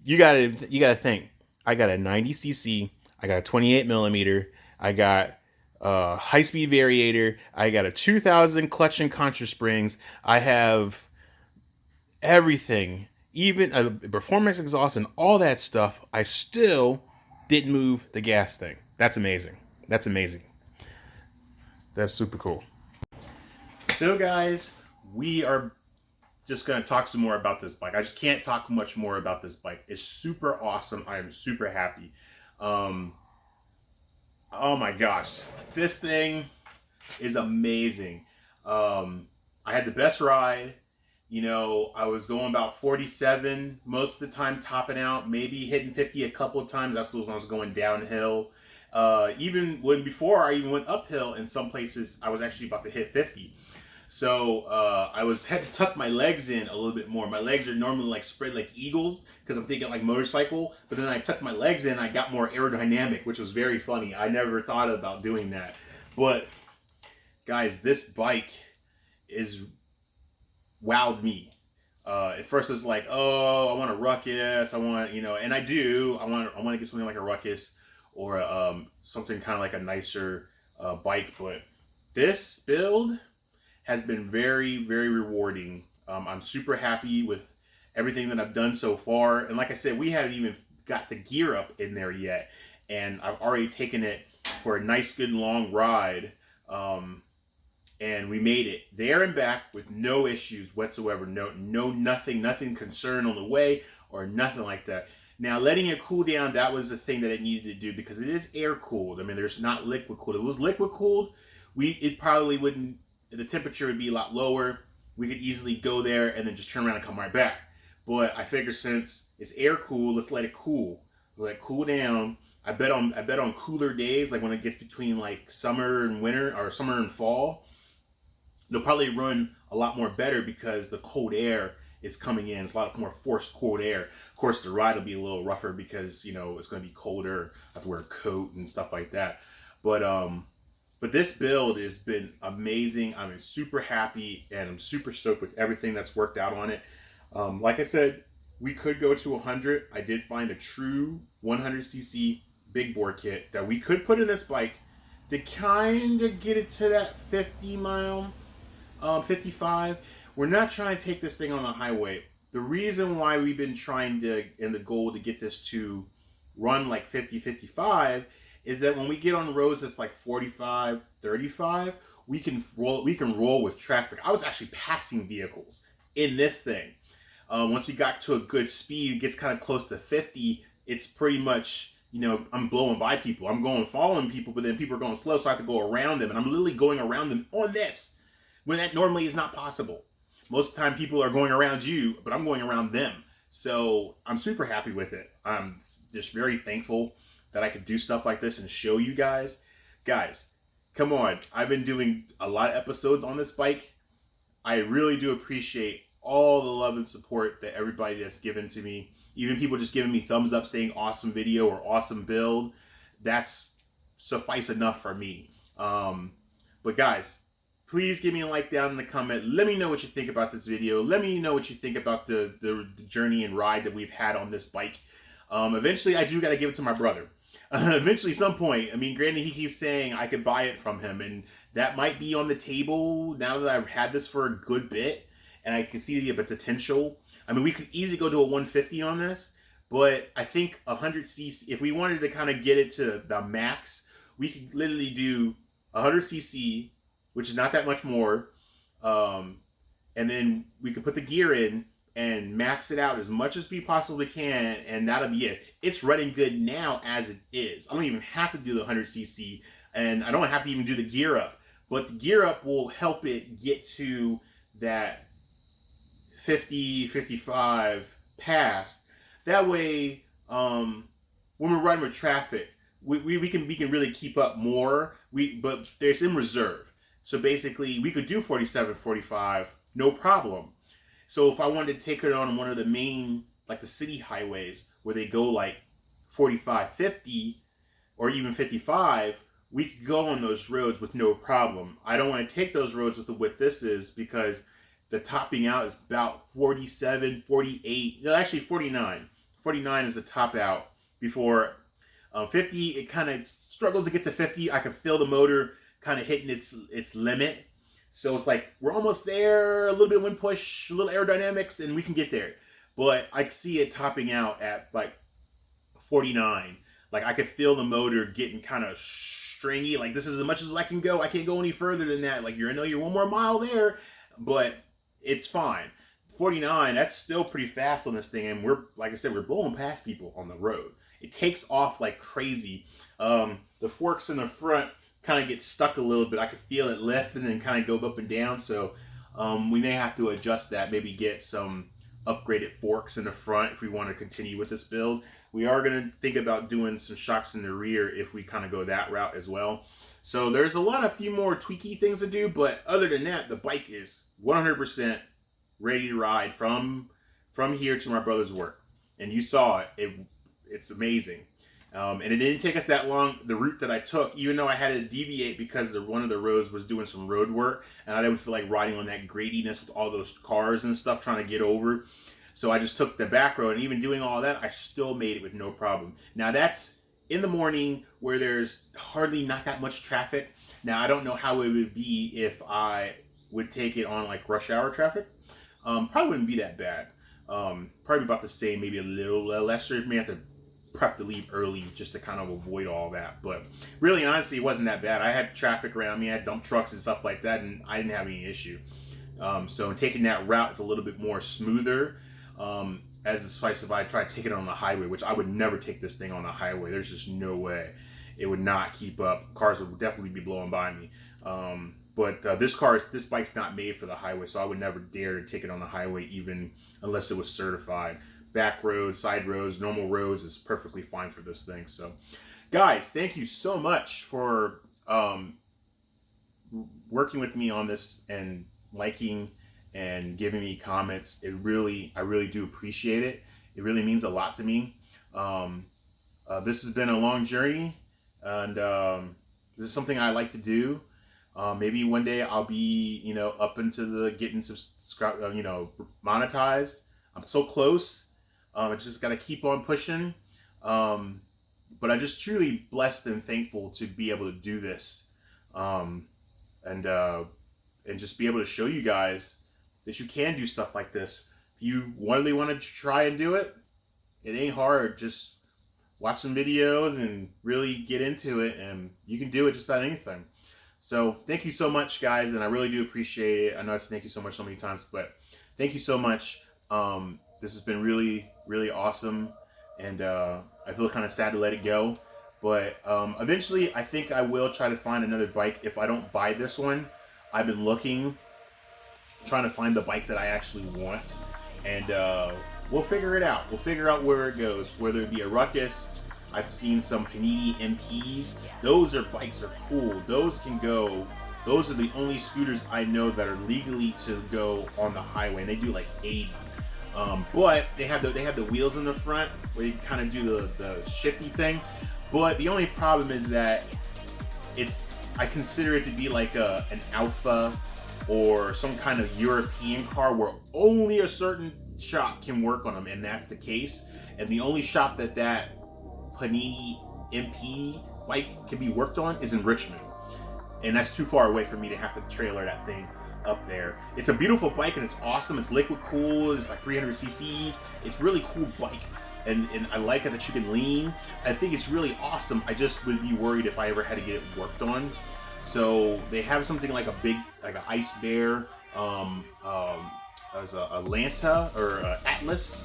you gotta think. I got a 90cc, I got a 28 millimeter, I got a high speed variator, I got a 2000 clutch and contra springs, I have everything, even a performance exhaust and all that stuff. I still didn't move the gas thing. That's amazing. That's amazing. That's super cool. So guys, we are just going to talk some more about this bike. I just can't talk much more about this bike. It's super awesome. I am super happy. Oh my gosh, this thing is amazing. I had the best ride. You know, I was going about 47 most of the time, topping out, maybe hitting 50 a couple of times. That's when I was going downhill. Even before I even went uphill in some places, I was actually about to hit 50. So had to tuck my legs in a little bit more. My legs are normally like spread like eagles because I'm thinking like motorcycle. But then I tucked my legs in, I got more aerodynamic, which was very funny. I never thought about doing that. But guys, this bike is wowed me. At first it was like, oh, I want a ruckus. I want, and I do. I want to get something like a ruckus or something kind of like a nicer bike. But this build has been very, very rewarding. I'm super happy with everything that I've done so far. And like I said, we haven't even got the gear up in there yet. And I've already taken it for a nice, good, long ride. And we made it there and back with no issues whatsoever. Nothing concern on the way or nothing like that. Now, letting it cool down, that was the thing that it needed to do because it is air cooled. I mean, there's not liquid cooled. If it was liquid cooled, it probably wouldn't, the temperature would be a lot lower. We could easily go there and then just turn around and come right back. But I figured since it's air cooled, let's let it cool. Let it cool down. I bet on cooler days, like when it gets between like summer and winter or summer and fall, they'll probably run a lot more better because the cold air is coming in. It's a lot more forced cold air. Of course, the ride will be a little rougher because it's going to be colder. I have to wear a coat and stuff like that. But this build has been amazing. I'm super happy and I'm super stoked with everything that's worked out on it. Like I said, we could go to 100. I did find a true 100cc big bore kit that we could put in this bike to kind of get it to that 50 mile, 55. We're not trying to take this thing on the highway. The reason why we've been trying to, and the goal to get this to run like 50, 55 is that when we get on roads that's like 45, 35, we can roll with traffic. I was actually passing vehicles in this thing. Once we got to a good speed, it gets kind of close to 50, it's pretty much, I'm blowing by people. I'm following people, but then people are going slow, so I have to go around them. And I'm literally going around them on this, when that normally is not possible. Most of the time, people are going around you, but I'm going around them. So I'm super happy with it. I'm just very thankful that I could do stuff like this and show you guys. Guys, come on. I've been doing a lot of episodes on this bike. I really do appreciate all the love and support that everybody has given to me. Even people just giving me thumbs up saying awesome video or awesome build. That's suffice enough for me. But guys, please give me a like down in the comment. Let me know what you think about this video. Let me know what you think about the journey and ride that we've had on this bike. Eventually, I do got to give it to my brother. Eventually, some point. I mean, granted, he keeps saying I could buy it from him, and that might be on the table now that I've had this for a good bit, and I can see the potential. I mean, we could easily go to a 150 on this, but I think 100cc, if we wanted to kind of get it to the max, we could literally do 100cc, which is not that much more, and then we could put the gear in and max it out as much as we possibly can, and that'll be it. It's running good now as it is. I don't even have to do the 100cc, and I don't have to even do the gear up. But the gear up will help it get to that 50, 55 past. That way, when we're running with traffic, we can really keep up more. But there's in reserve. So basically, we could do 47, 45, no problem. So if I wanted to take it on one of the main, like the city highways, where they go like 45, 50, or even 55, we could go on those roads with no problem. I don't want to take those roads with the width this is, because the topping out is about 47, 48, no, actually 49. 49 is the top out before 50. It kind of struggles to get to 50. I can feel the motor kind of hitting its limit. So it's like we're almost there, a little bit of wind push, a little aerodynamics, and we can get there. But I see it topping out at like 49. Like I could feel the motor getting kind of stringy. Like this is as much as I can go. I can't go any further than that. Like I know you're one more mile there, but it's fine. 49, that's still pretty fast on this thing, and we're, like I said, we're blowing past people on the road. It takes off like crazy. The forks in the front kind of get stuck a little bit. I could feel it lift and then kind of go up and down. So we may have to adjust that. Maybe get some upgraded forks in the front if we want to continue with this build. We are going to think about doing some shocks in the rear if we kind of go that route as well. So there's a few more tweaky things to do, but other than that, the bike is 100% ready to ride from here to my brother's work. And you saw it. It's amazing. And it didn't take us that long, the route that I took, even though I had to deviate because one of the roads was doing some road work, and I didn't feel like riding on that gradiness with all those cars and stuff trying to get over. So I just took the back road, and even doing all that, I still made it with no problem. Now that's in the morning where there's hardly not that much traffic. Now I don't know how it would be if I would take it on like rush hour traffic. Probably wouldn't be that bad. Probably about the same, maybe a little lesser. May have to prep to leave early just to kind of avoid all that. But really, honestly, it wasn't that bad. I had traffic around me. I had dump trucks and stuff like that, and I didn't have any issue. So taking that route is a little bit more smoother. As a spice if I try to take it on the highway, which I would never take this thing on the highway. There's just no way. It would not keep up. Cars would definitely be blowing by me. But this bike's not made for the highway, so I would never dare to take it on the highway, even unless it was certified. Back roads, side roads, normal roads is perfectly fine for this thing. So, guys, thank you so much for working with me on this and liking and giving me comments. I really do appreciate it. It really means a lot to me. This has been a long journey, and this is something I like to do. Maybe one day I'll be, up into the getting monetized. I'm so close. I just got to keep on pushing. But I'm just truly blessed and thankful to be able to do this. And just be able to show you guys that you can do stuff like this. If you really want to try and do it, it ain't hard. Just watch some videos and really get into it, and you can do it just about anything. So thank you so much, guys, and I really do appreciate it. I know I said thank you so much so many times, but thank you so much. This has been really, really awesome, and I feel kind of sad to let it go. But eventually, I think I will try to find another bike. If I don't buy this one, I've been looking, trying to find the bike that I actually want, and we'll figure it out. We'll figure out where it goes, whether it be a Ruckus. I've seen some Panini MPs. Those bikes are cool. Those can go. Those are the only scooters I know that are legally to go on the highway, and they do like 80. But they have the wheels in the front where you kind of do the shifty thing. But the only problem is that I consider it to be like an Alpha or some kind of European car where only a certain shop can work on them, and that's the case. And the only shop that Panini MP bike can be worked on is in Richmond, and that's too far away for me to have to trailer that thing up there. It's a beautiful bike and it's awesome. It's liquid cooled. It's like 300 cc's. It's really cool bike, and I like it that you can lean. I think it's really awesome. I just would be worried if I ever had to get it worked on. So they have something like like an ice bear, as a Lanta or a Atlas.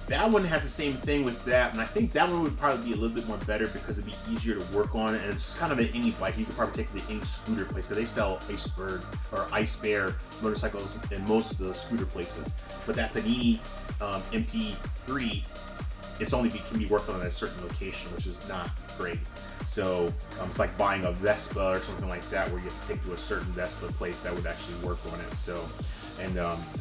That one has the same thing with that, and I think that one would probably be a little bit more better because it'd be easier to work on, and it's kind of an any bike. You could probably take it to any scooter place because they sell Iceberg or Ice Bear motorcycles in most of the scooter places. But that Panini MP3, can be worked on at a certain location, which is not great. So it's like buying a Vespa or something like that, where you have to take to a certain Vespa place that would actually work on it. So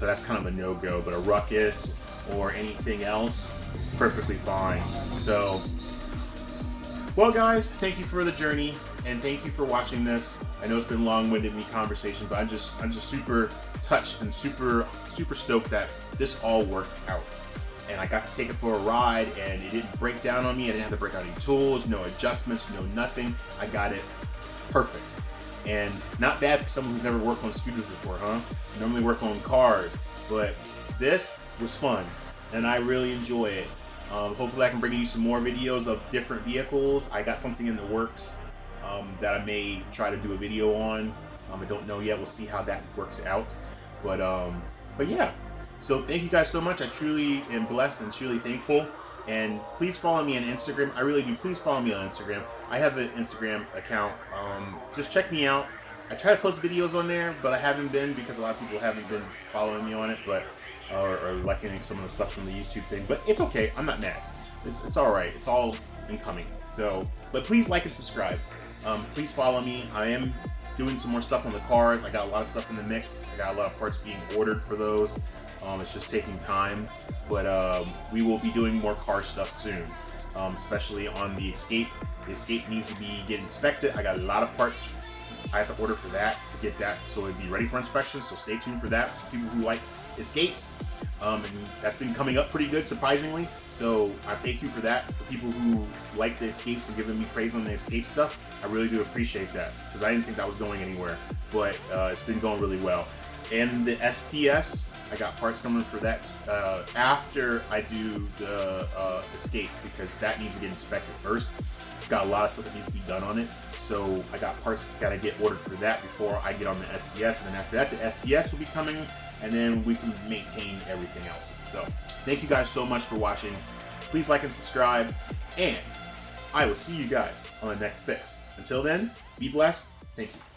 that's kind of a no-go. But a Ruckus or anything else, perfectly fine. So, well, guys, thank you for the journey, and thank you for watching this. I know it's been long-winded conversation, but I'm just super touched and super stoked that this all worked out. And I got to take it for a ride, and it didn't break down on me. I didn't have to break out any tools, no adjustments, no nothing. I got it perfect. And not bad for someone who's never worked on scooters before, huh? I normally work on cars, but this was fun, and I really enjoy it. Hopefully I can bring you some more videos of different vehicles. I got something in the works that I may try to do a video on. I don't know yet. We'll see how that works out. But yeah. So thank you guys so much. I truly am blessed and truly thankful. And please follow me on Instagram. I really do. Please follow me on Instagram. I have an Instagram account. Just check me out. I try to post videos on there, but I haven't been because a lot of people haven't been following me on it, or liking some of the stuff from the YouTube thing. But it's okay. I'm not mad. It's all right. It's all incoming. So, but please like and subscribe. Please follow me. I am doing some more stuff on the car. I got a lot of stuff in the mix. I got a lot of parts being ordered for those. It's just taking time, but we will be doing more car stuff soon, especially on the Escape. The Escape needs to get inspected. I got a lot of parts I have to order for that to get that so it'd be ready for inspection, so stay tuned for that for people who like Escapes. And that's been coming up pretty good, surprisingly, so I thank you for that. For people who like the Escapes and giving me praise on the Escape stuff, I really do appreciate that, because I didn't think that was going anywhere, but it's been going really well. And the STS, I got parts coming for that after I do the Escape, because that needs to get inspected first. It's got a lot of stuff that needs to be done on it, so I got parts gotta get ordered for that before I get on the STS, and then after that the STS will be coming, and then we can maintain everything else. So thank you guys so much for watching. Please like and subscribe, and I will see you guys on the next fix. Until then, be blessed. Thank you.